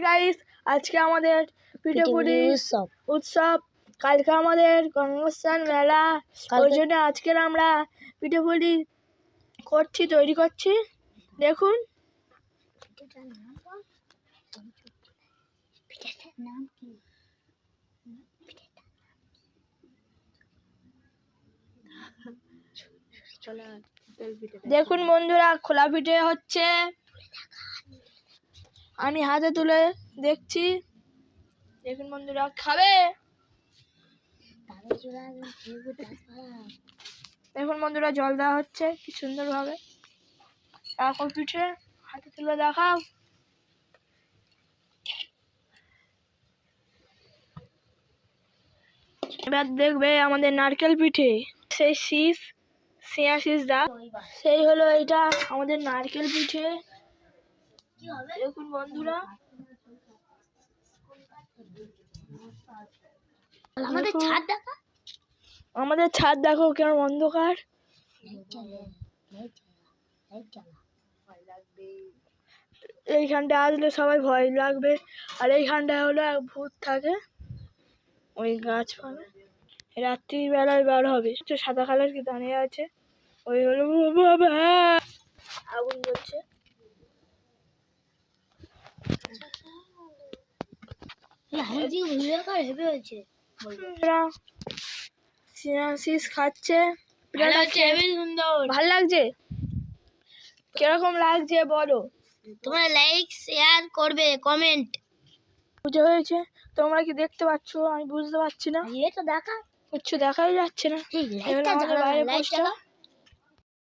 Guys, আজকে আমাদের পিঠেপুলি উৎসব। কালকে আমাদের গঙ্গোস্থান মেলা, ওই জন্য আজকের আমরা পিঠেপুলি তৈরি করছি। দেখুন, দেখুন বন্ধুরা, খোলা পিঠে হচ্ছে। আমি হাতে তুলে দেখছি। দেখুন বন্ধুরা, খাবে। দেখুন বন্ধুরা, জল দেওয়া হচ্ছে কি সুন্দর ভাবে। এখন পিঠে হাতে তুলে দেখাও। এবার দেখবে আমাদের নারকেল পিঠে, সেই শীষ দা, সেই হলো এইটা আমাদের নারকেল পিঠে। দেখুন বন্ধুরা, আমাদের ছাদ দেখো কেমন অন্ধকার। এইখানটা আসলে সবাই ভয় লাগবে। আর এইখানটায় হলো এক ভূত থাকে, ওই গাছপালা রাত্রিবেলায় বার হবে। সাদা কালার কি দাঁড়িয়ে আছে, ওই হলো আগুন জ্বলছে। খাচ্ছে, ভাল লাগছে। কিরকম লাগছে বলো, তোমরা লাইক শেয়ার করবে, কমেন্ট। বুঝে হয়েছে? তোমরা কি দেখতে পাচ্ছ? আমি বুঝতে পারছি না, এটা দেখা কিচ্ছু দেখাই যাচ্ছে না। লাইকটা জ্বালাও, বাইরে লাইক জ্বালাও।